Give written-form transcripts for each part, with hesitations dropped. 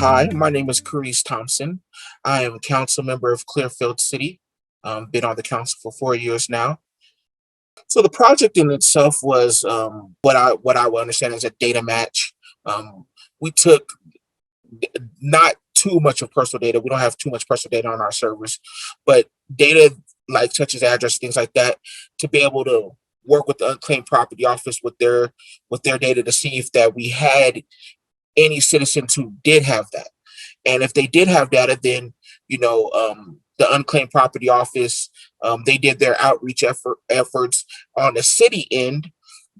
Hi, my name is Karece Thompson. I am a council member of Clearfield City. Been on the council for 4 years now. So the project in itself was what I would understand as a data match. We took not too much of personal data. We don't have too much personal data on our servers, but data like such as address, things like that, to be able to work with the unclaimed property office with their data to see if that we had any citizens who did have that. And if they did have data, then the unclaimed property office, they did their outreach efforts on the city end.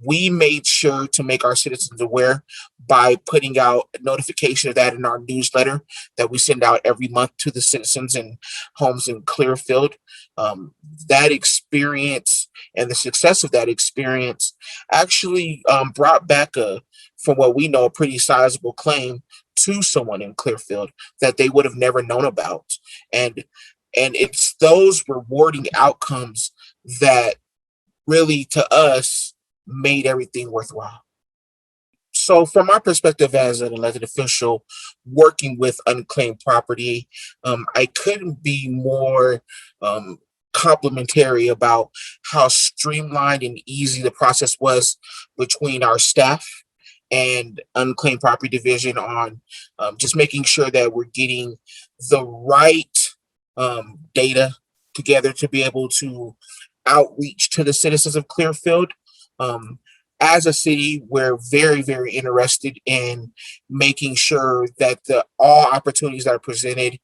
We made sure to make our citizens aware by putting out a notification of that in our newsletter that we send out every month to the citizens and homes in Clearfield. Um, that experience and the success of that experience actually brought back from what we know, a pretty sizable claim to someone in Clearfield that they would have never known about. And and it's those rewarding outcomes that really to us made everything worthwhile. So from my perspective as an elected official working with unclaimed property, I couldn't be more complimentary about how streamlined and easy the process was between our staff and unclaimed property division on just making sure that we're getting the right data together to be able to outreach to the citizens of Clearfield. Um, as a city, we're very, very interested in making sure that the all opportunities that are presented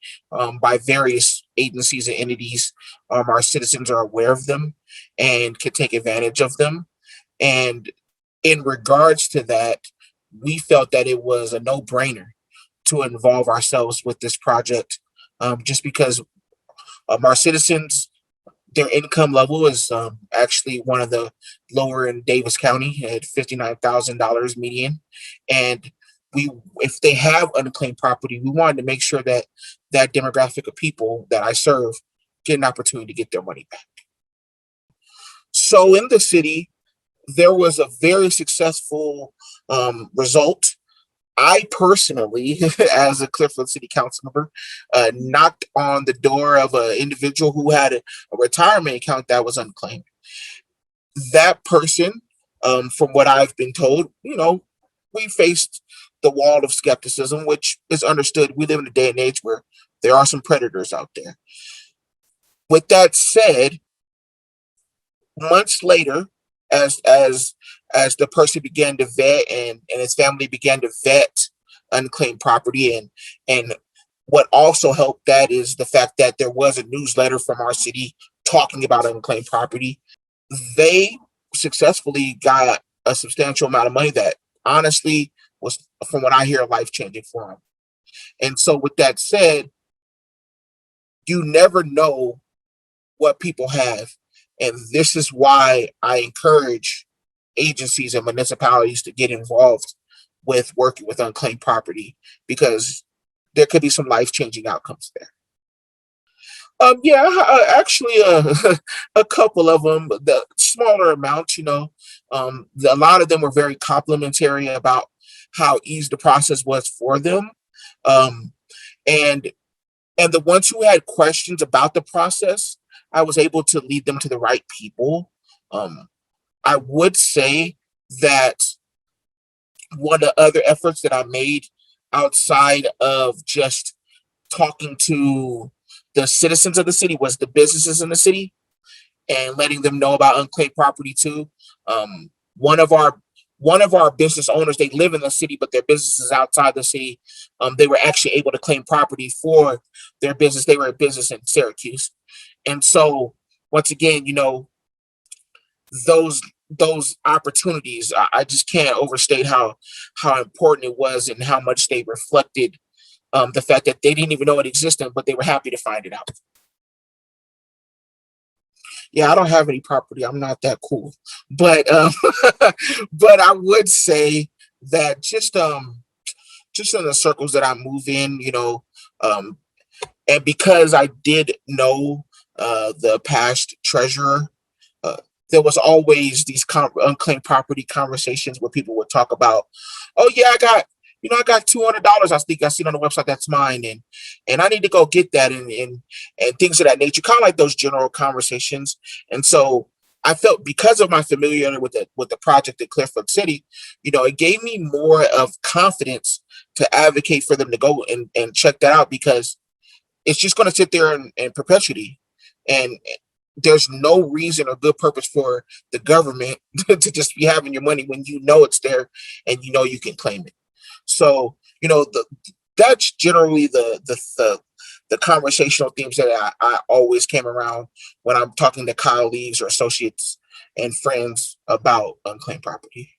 by various agencies and entities, our citizens are aware of them and can take advantage of them. And in regards to that, we felt that it was a no-brainer to involve ourselves with this project, just because our citizens, their income level is actually one of the lower in Davis County at $59,000 median, and if they have unclaimed property, we wanted to make sure that that demographic of people that I serve get an opportunity to get their money back. So in the city, there was a very successful result. I personally, as a Clearfield City Council member, knocked on the door of an individual who had a retirement account that was unclaimed. That person, from what I've been told, we faced the wall of skepticism, which is understood. We live in a day and age where there are some predators out there. With that said, months later, as the person began to vet and his family began to vet unclaimed property, and what also helped that is the fact that there was a newsletter from our city talking about unclaimed property. They successfully got a substantial amount of money that honestly was, from what I hear, life changing for them. And so with that said, you never know what people have. And this is why I encourage agencies and municipalities to get involved with working with unclaimed property, because there could be some life changing outcomes there. Yeah, actually, a couple of them, the smaller amounts, a lot of them were very complimentary about how easy the process was for them. Um, and and the ones who had questions about the process, I was able to lead them to the right people. I would say that one of the other efforts that I made outside of just talking to the citizens of the city was the businesses in the city and letting them know about unclaimed property too. One of our business owners, they live in the city, but their business is outside the city. They were actually able to claim property for their business. They were a business in Syracuse, and so once again, those opportunities, I just can't overstate how important it was and how much they reflected the fact that they didn't even know it existed, but they were happy to find it out. Yeah, I don't have any property. I'm not that cool, but but I would say that just in the circles that I move in, um, and because I did know the past treasurer, uh, there was always these unclaimed property conversations where people would talk about, oh yeah, I got I got $200. I think I seen on the website that's mine, and I need to go get that, and things of that nature. Kind of like those general conversations. And so I felt, because of my familiarity with the project at Clearfield City, it gave me more of confidence to advocate for them to go and check that out, because it's just going to sit there in perpetuity, and there's no reason or good purpose for the government to just be having your money when it's there, and you can claim it. So that's generally the conversational themes that I always came around when I'm talking to colleagues or associates and friends about unclaimed property.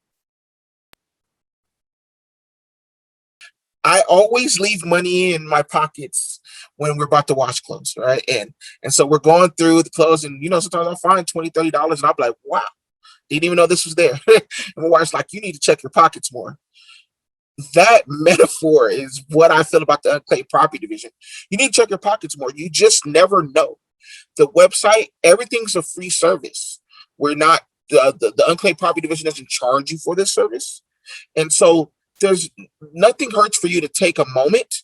I always leave money in my pockets when we're about to wash clothes, right? And so we're going through the clothes, and sometimes I'll find $20, $30, and I'll be like, wow, didn't even know this was there. And my wife's like, you need to check your pockets more. That metaphor is what I feel about the Unclaimed Property Division. You need to check your pockets more. You just never know. The website, everything's a free service. We're not the Unclaimed Property Division doesn't charge you for this service. And so there's nothing hurts for you to take a moment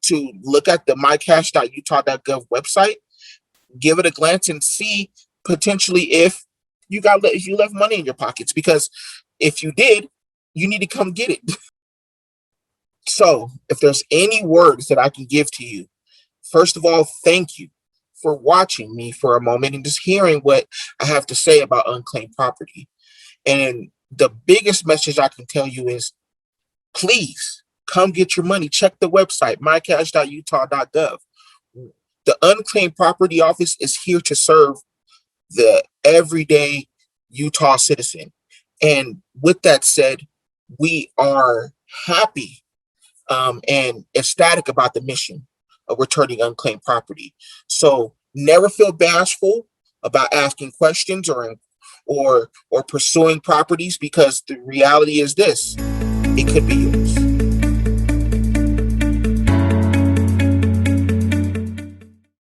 to look at the mycash.utah.gov website, give it a glance, and see potentially if you left money in your pockets, because if you did, you need to come get it. So if there's any words that I can give to you, first of all, thank you for watching me for a moment and just hearing what I have to say about unclaimed property. And the biggest message I can tell you is, please come get your money. Check the website, mycash.utah.gov. The Unclaimed Property Office is here to serve the everyday Utah citizen. And with that said, we are happy and ecstatic about the mission of returning unclaimed property. So never feel bashful about asking questions or pursuing properties, because the reality is this: it could be yours.